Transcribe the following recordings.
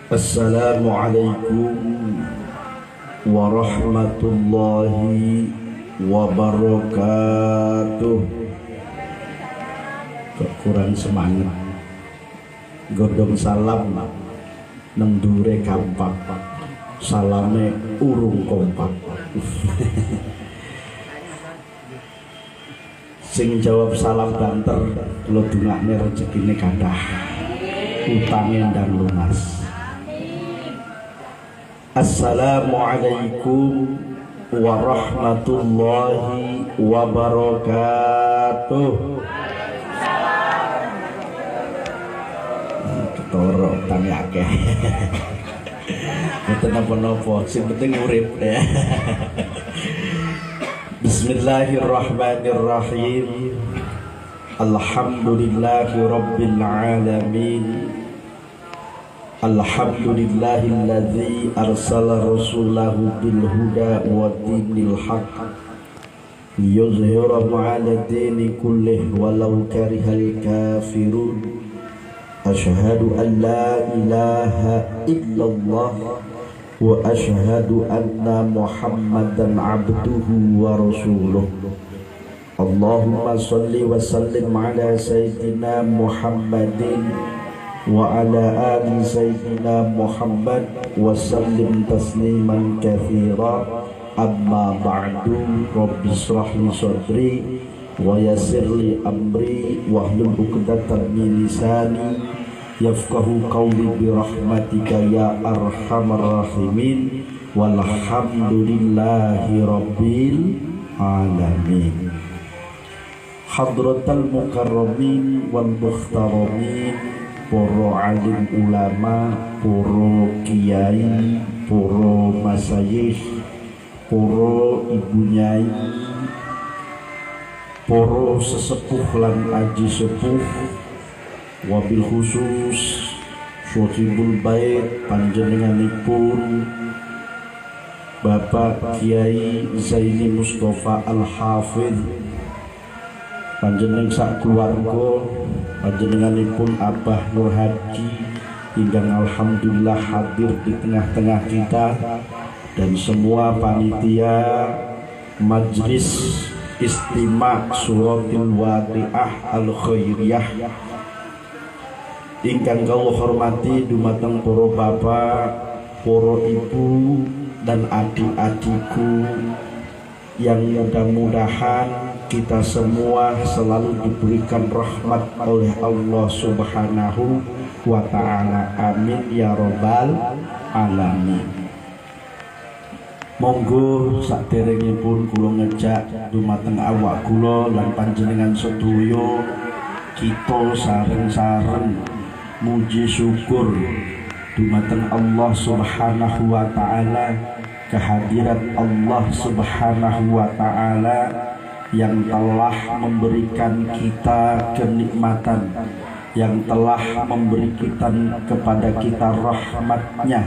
Assalamualaikum warahmatullahi wabarakatuh. Kok kurang semangat. Godong salam nang dure kampak, salame urung kompak. Sing jawab salam banter, lo dungakne rezekine kathah, utange ndang lunas. Assalamualaikum warahmatullahi wabarakatuh. Ketoro utange akeh. Mboten napa-napa, sing penting urip ya. Bismillahirrahmanirrahim. Alhamdulillahi rabbil alamin. Alhamdulillahilladzi arsala rasulahu bil huda wa dinil haqq liyuzhirahu 'ala dini kullih walau karihal kafirun. Asyhadu an la ilaha illallah wa asyhadu anna Muhammadan abduhu wa rasuluh. Allahumma salli wa sallim ala sayyidina Muhammadin wa ala ali sayyidina Muhammad wa sallim tasliman katsira. Amma ba'du, rabbi shrah li sadri wa yassir li amri wahlul 'uqdatam min lisani yafqahu qawli bi rahmatika ya arhamar rahimin. Walhamdulillahi rabbil alamin. Hadratal mukarramin wal muhtaramin, poro alim ulama, poro kiai, poro masayikh, poro ibu nyai, poro sesepuh lan aji sepuh, wabil khusus Syuhibul Bait panjenenganipun Bapak Kiai Zaini Mustafa Al-Hafidh, panjenengan sak keluarga, panjenenganipun Abah Nur Haji ingkang alhamdulillah hadir di tengah-tengah kita, dan semua panitia Majlis Istima' Suratul Waqiah Al-Khairiyah ingkang kula hormati dumateng para bapak, para ibu dan adik-adikku, yang mudah-mudahan kita semua selalu diberikan rahmat oleh Allah Subhanahu wa ta'ala. Amin ya rabbal alamin. Monggo saderengipun kula ngejak dumateng awak kula lan panjenengan sedaya, kita sareng-sareng muji syukur dumateng Allah Subhanahu wa ta'ala, kehadirat Allah Subhanahu wa ta'ala yang telah memberikan kita kenikmatan, yang telah memberikan kepada kita rahmatnya,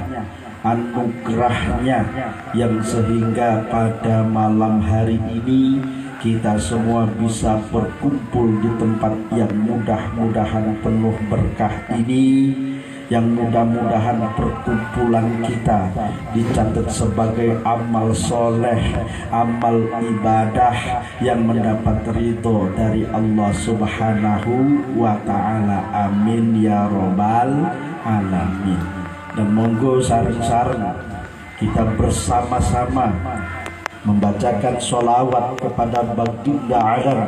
anugerahnya, yang sehingga pada malam hari ini kita semua bisa berkumpul di tempat yang mudah-mudahan penuh berkah ini, yang mudah-mudahan perkumpulan kita dicatat sebagai amal soleh, amal ibadah yang mendapat ridho dari Allah Subhanahu wa ta'ala. Amin ya rabbal alamin. Dan monggo sareng-sareng kita bersama-sama membacakan sholawat kepada baginda alam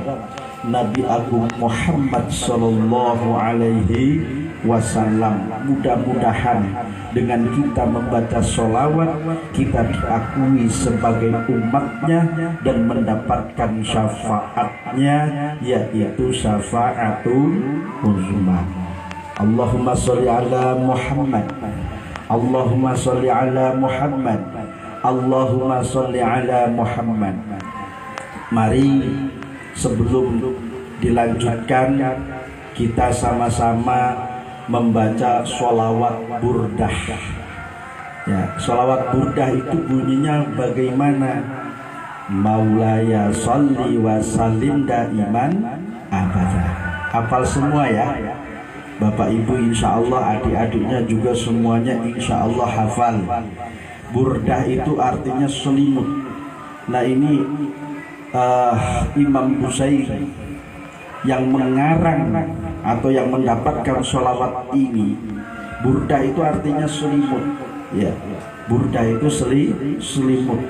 Nabi Agung Muhammad sallallahu alaihi wasallam. Mudah-mudahan dengan kita membaca sholawat kita diakui sebagai umatnya dan mendapatkan syafaatnya, yaitu syafaatul uzma. Allahumma sholli ala Muhammad, Allahumma sholli ala Muhammad, Allahumma sholli ala Muhammad. Mari sebelum dilanjutkan kita sama-sama membaca sholawat burdah. Ya, sholawat burdah itu bunyinya bagaimana? Maulaya sholli wa sallim daiman abada. Hafal semua ya. Bapak Ibu insya Allah, adik-adiknya juga semuanya insya Allah hafal. Burdah itu artinya selimut. Nah ini Imam Busairi yang mengarang atau yang mendapatkan sholawat ini. Burdah itu artinya selimut, ya. Burdah itu selimut.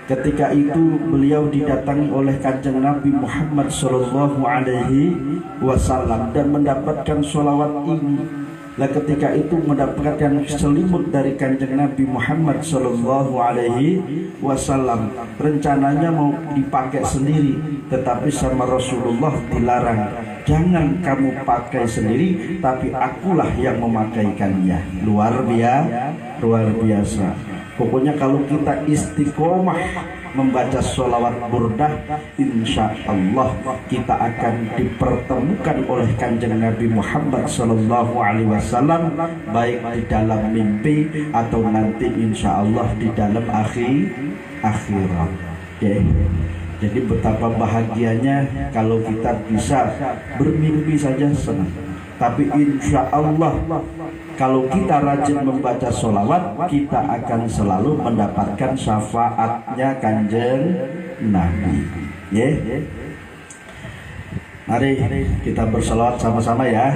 Ketika itu beliau didatangi oleh Kanjeng Nabi Muhammad Sallallahu Alaihi Wasallam dan mendapatkan sholawat ini. Nah ketika itu mendapatkan selimut dari Kanjeng Nabi Muhammad Sallallahu Alaihi Wasallam, rencananya mau dipakai sendiri, tetapi sama Rasulullah dilarang. Jangan kamu pakai sendiri, tapi akulah yang memakaikannya. Luar biasa. Pokoknya kalau kita istiqomah membaca sholawat burdah, insya Allah kita akan dipertemukan oleh Kanjeng Nabi Muhammad Sallallahu Alaihi Wasallam, baik di dalam mimpi atau nanti insya Allah di dalam akhirat. Jadi betapa bahagianya kalau kita bisa bermimpi saja senang. Tapi insya Allah kalau kita rajin membaca sholawat, kita akan selalu mendapatkan syafaatnya Kanjeng Nabi. Mari kita bersolawat sama-sama ya.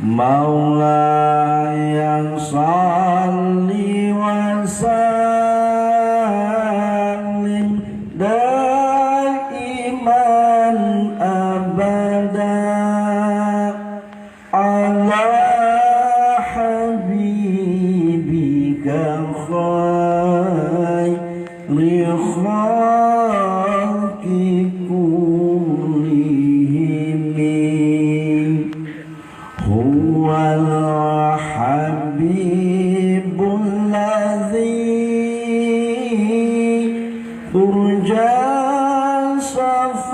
Maula yang sholli wa sallim daiman abada ala habibika khairi khalqi kullihim huwal habibul ladzi turja syafa'atuhu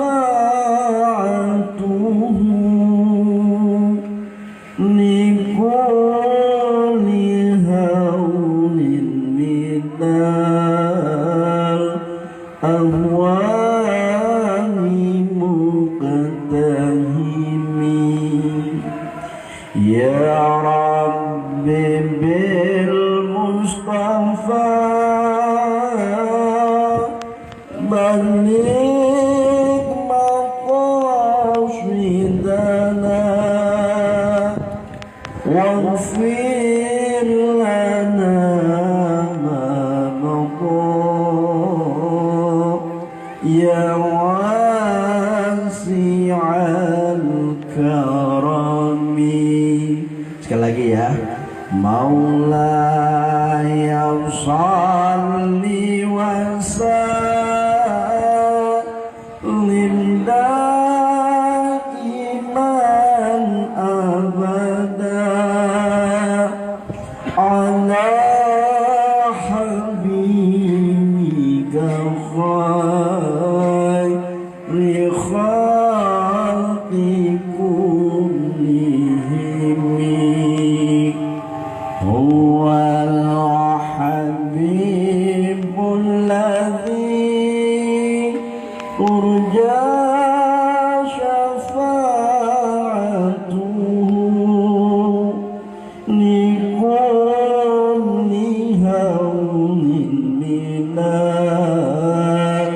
likulli hawlin minal ahwani muqtahimi ya Rabbi bil Mustafa baligh maqasidana waghfir lana ma mada ya wasi'al karami. Sekali lagi ya. Maulaya shalli wa sallim daiman abada ala habibika khairi khalqi kullihim huwal habibul ladzi turja syafa'atuhu likulli hawlin minal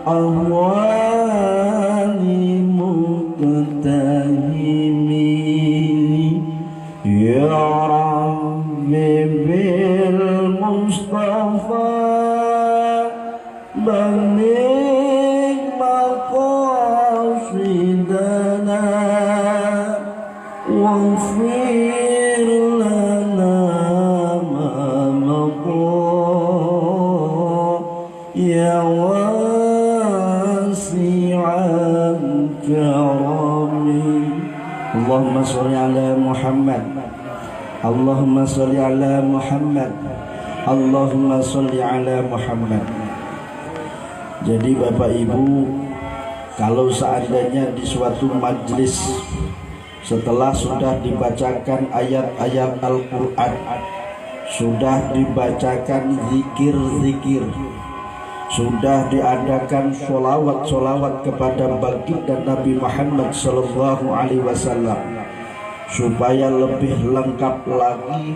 ahwani muqtahimi ya Rabbi bil Mustafa baligh maqasidana waghfir lana ma mada ya wasi'al karami. Allahumma sholli ala Muhammad, Allahumma sholli ala Muhammad, Allahumma sholli ala Muhammad. Jadi Bapak Ibu, kalau seandainya di suatu majlis setelah sudah dibacakan ayat-ayat Al-Quran, sudah dibacakan zikir-zikir, sudah diadakan sholawat kepada baginda Nabi Muhammad Sallallahu Alaihi Wasallam supaya lebih lengkap lagi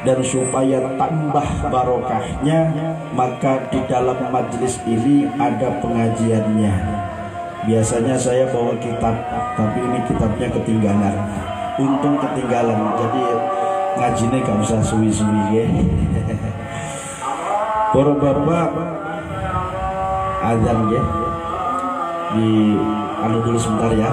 dan supaya tambah barokahnya, maka di dalam majelis ini ada pengajiannya. Biasanya saya bawa kitab, tapi ini kitabnya ketinggalan. Untung ketinggalan, jadi ngajinya gak usah suwi-suwi ya. Para bapak azan ya, di anu dulu sebentar ya.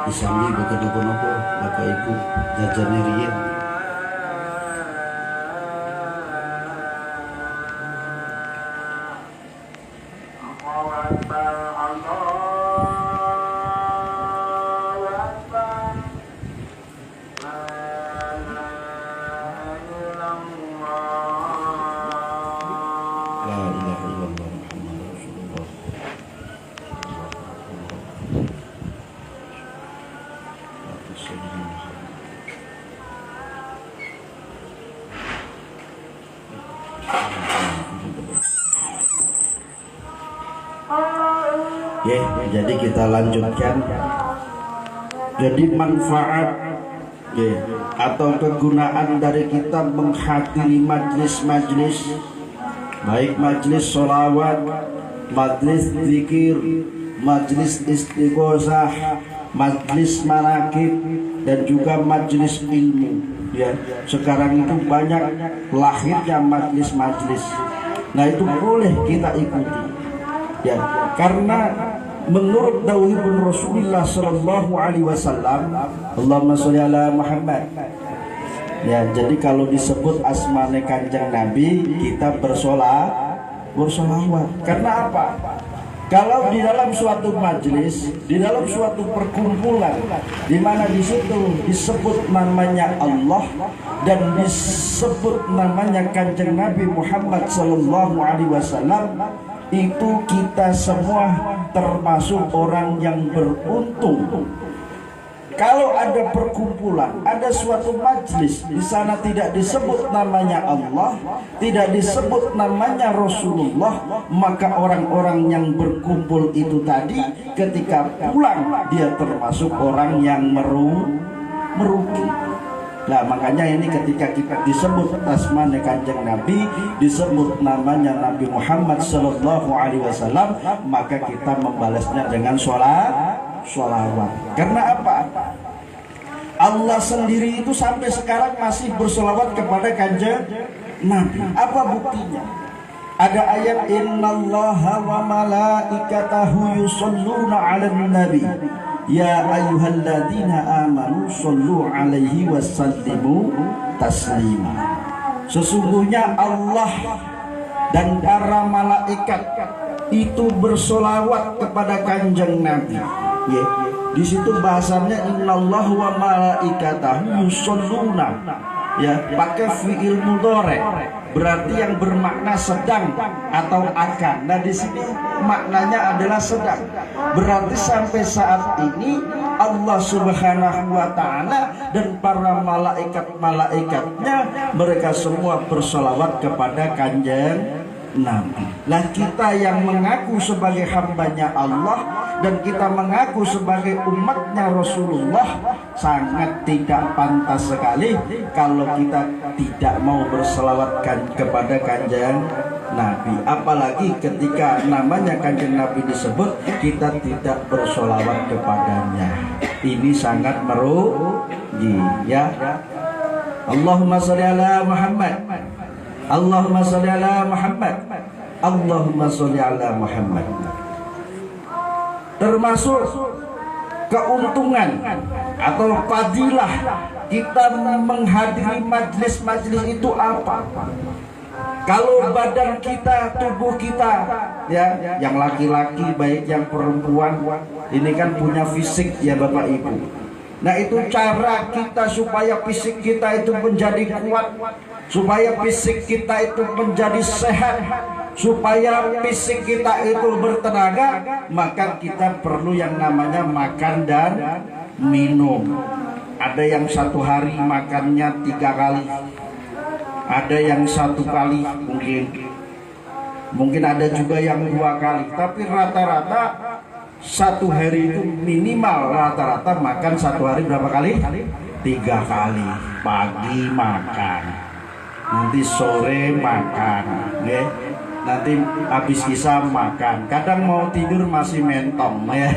Disambi bekedukun apa bapak ibu jajan riyen. Ya, jadi kita lanjutkan. Jadi manfaat ya, atau kegunaan dari kita menghadiri majlis-majlis, baik majlis sholawat, majlis zikir, majlis istighosah, majlis manakib, dan juga majlis ilmu. Ya, sekarang itu banyak lahirnya majlis-majlis. Nah, itu boleh kita ikuti. Ya, karena menurut dawuh Rasulullah Sallallahu Alaihi Wasallam, Allahumma sholli ala Muhammad. Ya, jadi kalau disebut asmane Kanjeng Nabi, kita bersolawat. Karena apa? Kalau di dalam suatu majelis, di dalam suatu perkumpulan, di mana di situ disebut namanya Allah dan disebut namanya Kanjeng Nabi Muhammad Sallallahu Alaihi Wasallam, itu kita semua termasuk orang yang beruntung. Kalau ada perkumpulan, ada suatu majlis, di sana tidak disebut namanya Allah, tidak disebut namanya Rasulullah, maka orang-orang yang berkumpul itu tadi ketika pulang dia termasuk orang yang merugi. Nah, makanya ini ketika kita disebut asmane Kanjeng Nabi, disebut namanya Nabi Muhammad Sallallahu Alaihi Wasallam, maka kita membalasnya dengan sholawat. Karena apa? Allah sendiri itu sampai sekarang masih bersolawat kepada Kanjeng Nabi. Apa buktinya? Ada ayat innallaha wa malaikatahu yusholluna 'alan nabi ya ayyuhalladzina amanu shollu 'alaihi wasallimu taslima. Sesungguhnya Allah dan para malaikat itu bersolawat kepada Kanjeng Nabi. Ya, di situ bahasanya innallaha wa malaikatahu yusholluna. Ya, pakai fi'il mudhari, berarti yang bermakna sedang atau akan. Nah, di sini maknanya adalah sedang. Berarti sampai saat ini Allah Subhanahu wa taala dan para malaikat-malaikatnya mereka semua bersolawat kepada Kanjeng nabi. Lah kita yang mengaku sebagai hambanya Allah dan kita mengaku sebagai umatnya Rasulullah, sangat tidak pantas sekali kalau kita tidak mau berselawatkan kepada kanjeng Nabi. Apalagi ketika namanya kanjeng Nabi disebut, kita tidak bersolawat kepadanya. Ini sangat merugi, ya. Allahumma sholli ala Muhammad, Allahumma sholli ala Muhammad, Allahumma sholli ala Muhammad. Termasuk keuntungan atau fadilah kita menghadiri majlis-majlis itu apa? Kalau badan kita, tubuh kita, ya, yang laki-laki baik yang perempuan, ini kan punya fisik ya Bapak Ibu. Nah itu cara kita supaya fisik kita itu menjadi kuat, supaya fisik kita itu menjadi sehat, supaya fisik kita itu bertenaga, maka kita perlu yang namanya makan dan minum. Ada yang satu hari makannya 3 kali, ada yang 1 kali, mungkin ada juga yang 2 kali, tapi rata-rata 1 hari itu minimal rata-rata makan 1 hari berapa kali? 3 kali. Pagi makan, nanti sore makan, ya. Nanti habis isya makan. Kadang mau tidur masih mentong, ya.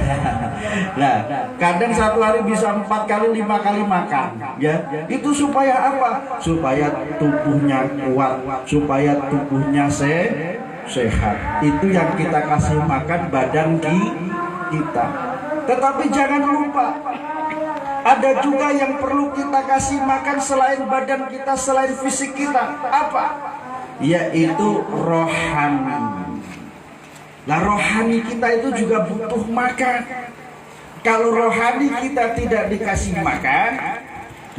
Nah, kadang 1 hari bisa 4 kali, 5 kali makan, ya. Itu supaya apa? Supaya tubuhnya kuat, supaya tubuhnya sehat. Itu yang kita kasih makan badan kita. Tetapi jangan lupa, ada juga yang perlu kita kasih makan selain badan kita, selain fisik kita. Apa? Yaitu rohani. Nah, rohani kita itu juga butuh makan. Kalau rohani kita tidak dikasih makan,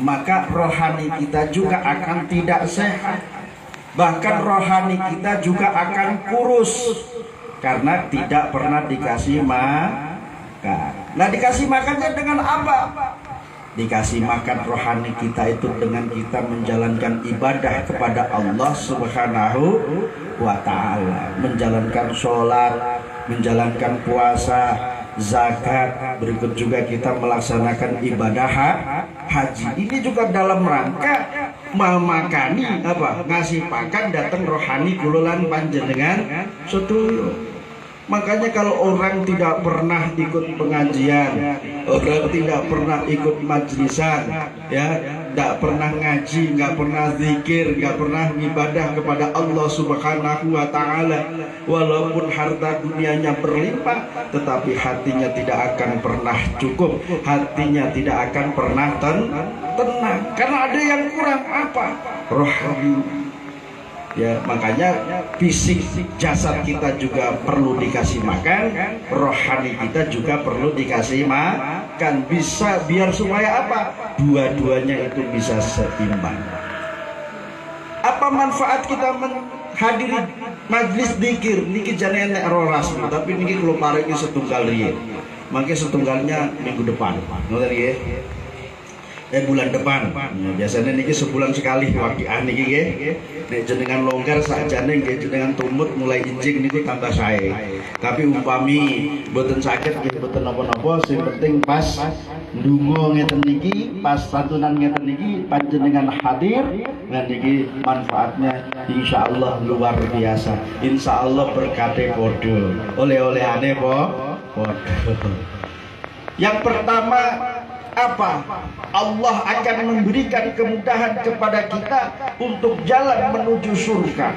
maka rohani kita juga akan tidak sehat. Bahkan rohani kita juga akan kurus, karena tidak pernah dikasih makan. Nah, dikasih makannya dengan apa? Dikasih makan rohani kita itu dengan kita menjalankan ibadah kepada Allah Subhanahu wa ta'ala, menjalankan sholat, menjalankan puasa, zakat, berikut juga kita melaksanakan ibadah haji. Ini juga dalam rangka memakani apa? Ngasih makan datang rohani kulolan panjenengan setuju. Makanya kalau orang tidak pernah ikut pengajian, orang tidak pernah ikut majlisan, ya, tidak pernah ngaji, nggak pernah zikir, nggak pernah ibadah kepada Allah Subhanahu wa ta'ala, walaupun harta dunianya berlimpah, tetapi hatinya tidak akan pernah cukup, hatinya tidak akan pernah tenang, karena ada yang kurang apa? Rohani. Ya, makanya fisik jasad kita juga perlu dikasih makan, rohani kita juga perlu dikasih makan. Bisa biar supaya apa? Dua-duanya itu bisa seimbang. Apa manfaat kita menghadiri majlis dzikir? Niki jane nek rolas, tapi niki kula paringi setunggal riye. Mangke setunggalnya minggu depan. Ngoten nggih. Bulan depan. Ya, biasanya niki sebulan sekali wakian niki nggih. Nek jenengan longgar sakjane nggih jenengan tumut mulai injing niku tambah sae. Tapi umpami mboten saged nggih mboten napa-napa, sing penting pas ndonga ngeten niki, pas santunan ngeten niki panjenengan hadir, nah niki manfaatnya insyaallah luar biasa. Insyaallah berkate padha. Oleh-olehane padha. Yang pertama apa? Allah akan memberikan kemudahan kepada kita untuk jalan menuju surga.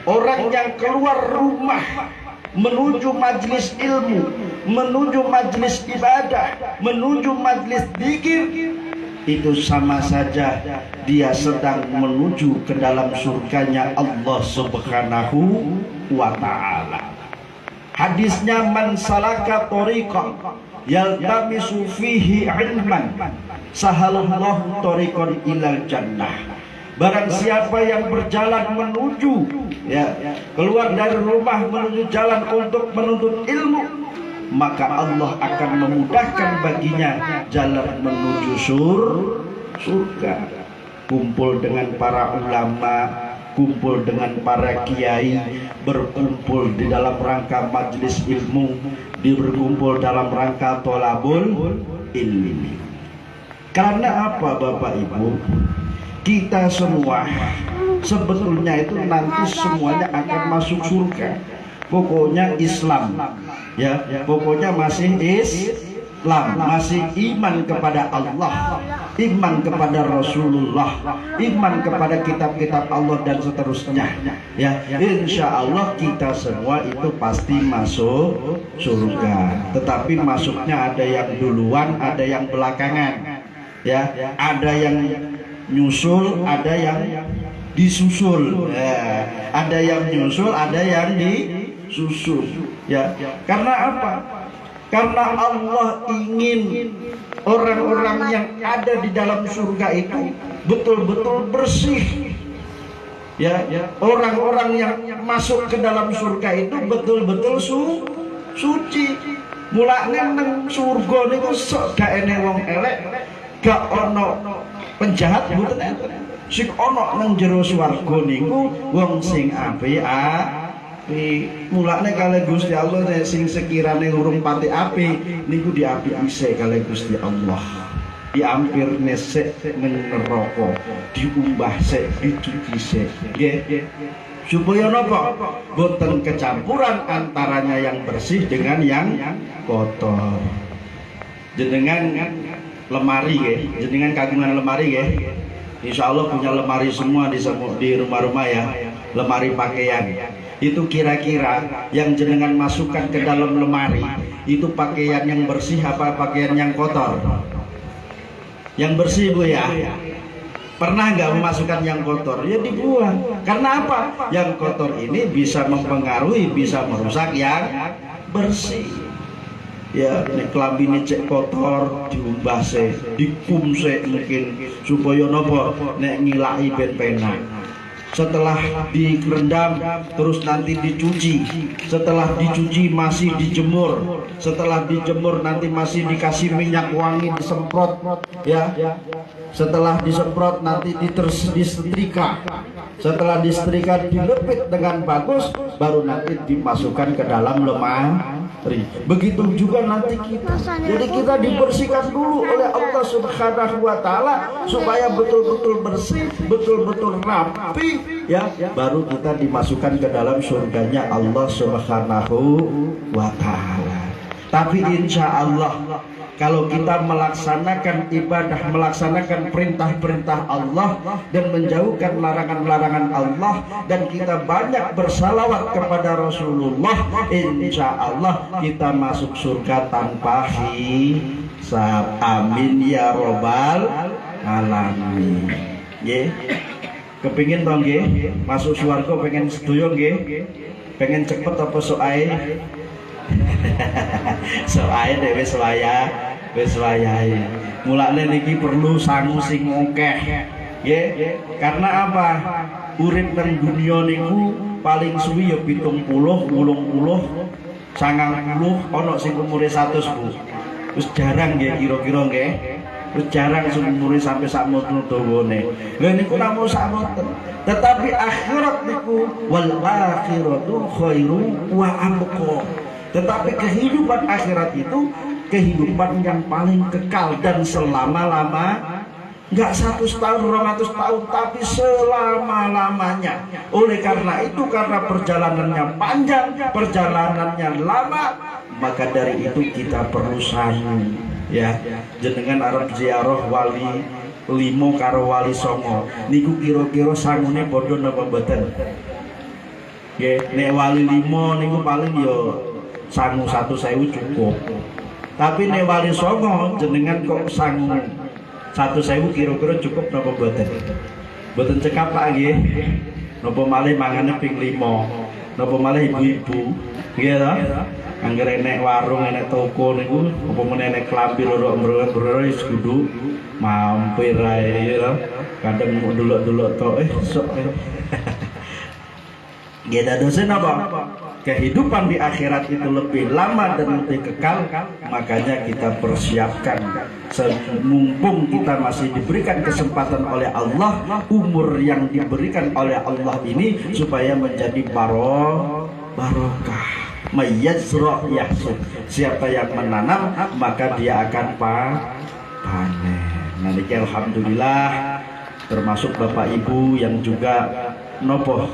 Orang yang keluar rumah menuju majlis ilmu, menuju majlis ibadah, menuju majlis dzikir, itu sama saja dia sedang menuju ke dalam surganya Allah Subhanahu wa ta'ala. Hadisnya, man salaka thoriqan yaltamisu fihi ilman sahalallahu thoriqan ilal jannah. Barang siapa yang berjalan menuju, ya, keluar dari rumah menuju jalan untuk menuntut ilmu, maka Allah akan memudahkan baginya jalan menuju surga. Kumpul dengan para ulama, kumpul dengan para kiai, berkumpul di dalam rangka majelis ilmu, berkumpul dalam rangka tolabul ilmi. Karena apa Bapak Ibu? Kita semua sebetulnya itu nanti semuanya akan masuk surga. Pokoknya Islam, ya, pokoknya masih Islam, masih iman kepada Allah, iman kepada Rasulullah, iman kepada kitab-kitab Allah dan seterusnya. Ya, insya Allah kita semua itu pasti masuk surga. Tetapi masuknya ada yang duluan, ada yang belakangan. Ya, ada yang nyusul, ada yang disusul. Ya, ada yang nyusul, ada yang disusul. Ya, karena apa? Karena Allah ingin orang-orang yang ada di dalam surga itu betul-betul bersih. Ya, orang-orang yang masuk ke dalam surga itu betul-betul suci. Mulane nang surga niku sok gak ene wong elek, gak ono penjahat mboten enten. Sing ono nang jero swarga niku wong sing apik. Mulane kalih Gusti Allah sing sekirane urung pati api niku diapik isih kalih Gusti Allah. Diampirne sik ning neraka, diumbah sik, dicuci sik. Nggih. Supaya napa? Boten kecampuran antaranya yang bersih dengan yang kotor. Jenengan lemari nggih, jenengan kagungan lemari nggih. Insyaallah punya lemari semua di rumah-rumah ya. Lemari pakaian. Itu kira-kira yang jenengan masukkan ke dalam lemari itu pakaian yang bersih apa pakaian yang kotor? Yang bersih Bu ya. Pernah nggak memasukkan yang kotor? Ya dibuang. Karena apa? Yang kotor ini bisa mempengaruhi, bisa merusak yang bersih. Ya, nek klambine cek kotor diumbah se, dikum se mungkin supaya napa nek ngilaki ben penak. Setelah direndam terus nanti dicuci, setelah dicuci masih dijemur, setelah dijemur nanti masih dikasih minyak wangi disemprot ya, setelah disemprot nanti disetrika, setelah disetrika dilepit dengan bagus baru nanti dimasukkan ke dalam lemari. Begitu juga nanti kita, jadi kita dibersihkan dulu oleh Allah Subhanahu wa Ta'ala supaya betul-betul bersih, betul-betul rapi ya, baru kita dimasukkan ke dalam surganya Allah Subhanahu wa Ta'ala. Tapi insya Allah kalau kita melaksanakan ibadah, melaksanakan perintah-perintah Allah dan menjauhkan larangan-larangan Allah, dan kita banyak bersalawat kepada Rasulullah, insya Allah kita masuk surga tanpa hisab. Amin ya robbal alamin. Nggih. Kepingin dong nggih masuk surga, pengen sedoyo nggih? Pengen cepet apa soae? Soae dhewe wis wayahe. Mulane niki perlu sangu sing akeh. Nggih, karena apa? Urip nang dunya niku paling suwi ya 70, 80, 90, ana sing umure 100, Bu. Wis jarang nggih kira-kira nggih. Wis jarang sing umure sampai sakmono dawane. Lha niku namung sakmoten. Tetapi akhirat niku wal akhiratu khairu wa abqa. Tetapi kehidupan akhirat itu kehidupan yang paling kekal dan selama-lama, nggak 100 tahun, 200 tahun, tapi selama-lamanya. Oleh karena itu, karena perjalanannya panjang, perjalanannya lama, maka dari itu kita perlu sangu ya. Jenengan arep ziarah wali 5 karo wali 9 niku kira-kira sangune padha napa mboten? Nggih, nek wali 5 niku paling ya sangu 1.000 cukup. Tapi nek wali 9 jenengan kok sangu 1.000 kira-kira cukup napa mboten? Mboten cekap Pak nggih. Napa malih mangane ping 5. Napa malih ibu-ibu. Nggih ta? Anggere nek warung enek toko niku apa meneh nek klambi loro embro-embro wis kudu mampir ae ya. Kadang mau delok-delok tok sok. Nggih dadosen apa? kehidupan di akhirat itu lebih lama dan lebih kekal, makanya kita persiapkan semumpung kita masih diberikan kesempatan oleh Allah, umur yang diberikan oleh Allah ini supaya menjadi barokah. Mayyazra yahsud, siapa yang menanam maka dia akan panen. Nah, niki alhamdulillah termasuk Bapak Ibu yang juga nopo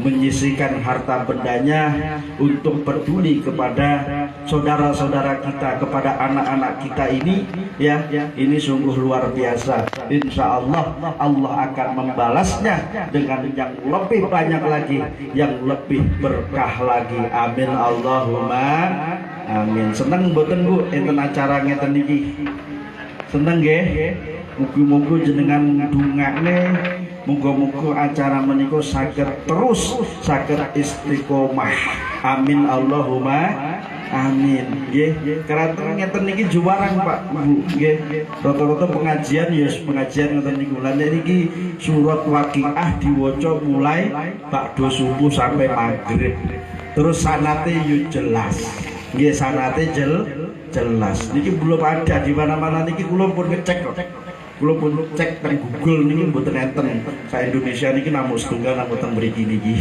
menyisihkan harta bendanya untuk peduli kepada saudara-saudara kita, kepada anak-anak kita ini, ya, ini sungguh luar biasa. Insya Allah Allah akan membalasnya dengan yang lebih banyak lagi, yang lebih berkah lagi. Amin Allahumma amin. Seneng mboten Bu enten acara ngeten iki? Seneng nggih? Muga-muga jenengan dungane, muga-muga acara menika saged terus saged istiqomah. Amin Allahumma amin. Nggih, karanten ngeten niki juwarang Pak Bu. Nggih, rata-rata pengajian ya pengajian ngeten niku. Lah niki surat Waqiah diwaca mulai bakdo subuh sampai maghrib. Terus sanate yo jelas. Nggih, sanate jelas. Niki belum ada di mana-mana niki kula pun ngecek kok. Kula pun cek teng Google niki mboten enten. Sa Indonesia niki namung setunggal namung teng mriki niki.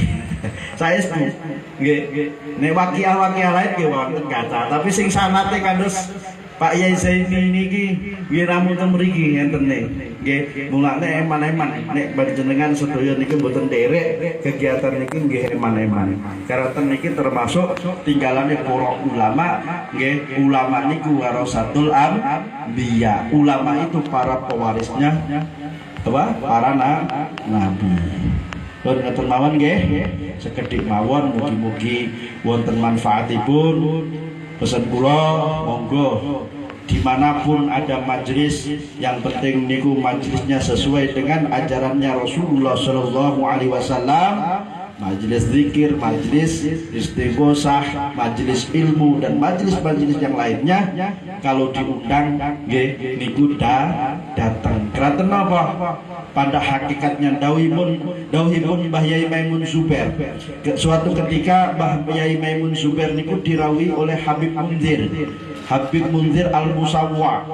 Saestu. Nggih. Nek wakiah-wakiah lain nggih wonten kathah, tapi sing sanate kados Pak Yai Zaini niki nggih namung teng mriki ngentene. Nggih, mulane eman-eman nek panjenengan sedaya niki mboten nderek kegiatan niki nggih eman-eman. Karanten niki termasuk tinggalane para ulama, nggih, ulama niku warasatul anbiya. Ulama itu para pewarisnya apa? Para nabi. Pun ngatur mawon nggih, sekedhik mawon mugi-mugi wonten manfaatipun. Pesan kula monggo dimanapun ada majelis, yang penting niku majelisnya sesuai dengan ajarannya Rasulullah Shallallahu Alaihi Wasallam. Majelis zikir, majelis istighosah, majelis ilmu dan majelis-majelis yang lainnya, kalau diundang nggih niku datang. Kraten napa? Pada hakikatnya dawuhipun Mbah Yai Maimun Zubair. Suatu ketika Mbah Yai Maimun Zubair niku dirawi oleh Habib Munzir Al-Musawwa.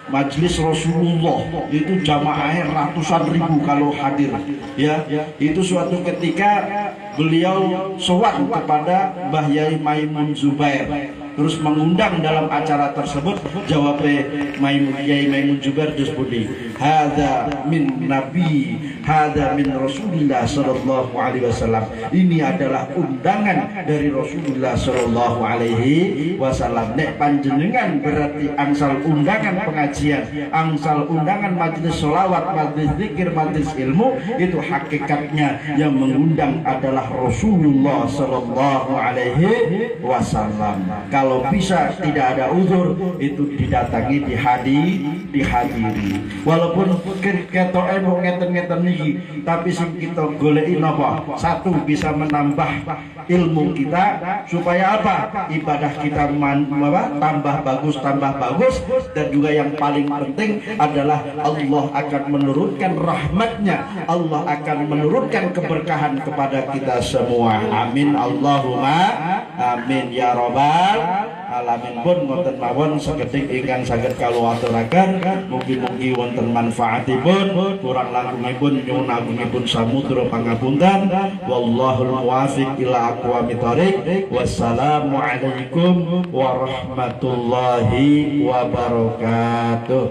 Majelis Rasulullah itu jamaahnya ratusan ribu kalau hadir, ya. Itu suatu ketika beliau sowan kepada Mbah Yai Maimun Zubair, terus mengundang dalam acara tersebut. Jawab Yai Maimun Zubair disebut, hadza min nabi, hadza min Rasulillah sallallahu alaihi wasallam. Ini adalah undangan dari Rasulullah sallallahu alaihi wasallam. Nek panjenengan berarti angsal undangan pengajian, angsal undangan majelis sholawat, majelis zikir, majelis ilmu, itu hakikatnya yang mengundang adalah Rasulullah sallallahu alaihi wasallam. Kalau bisa tidak ada uzur, itu didatangi, dihadiri. Walaupun ketoke mau ngeten-ngeten niki, tapi sing kita goleki napa? Satu, bisa menambah ilmu kita supaya apa? Ibadah kita tambah bagus, dan juga yang paling penting adalah Allah akan menurunkan rahmatnya, Allah akan menurunkan keberkahan kepada kita semua. Amin Allahumma amin ya rabbal alamin. Pun wonten mawon sekedik ingkang saged kula aturaken, mugi-mugi wonten manfaatipun, kurang langkungipun nyuwun agungipun samudra pangapunten. Wallahul muwaffiq ila aqwamit thoriq. Wassalamu alaikum warahmatullahi wabarakatuh.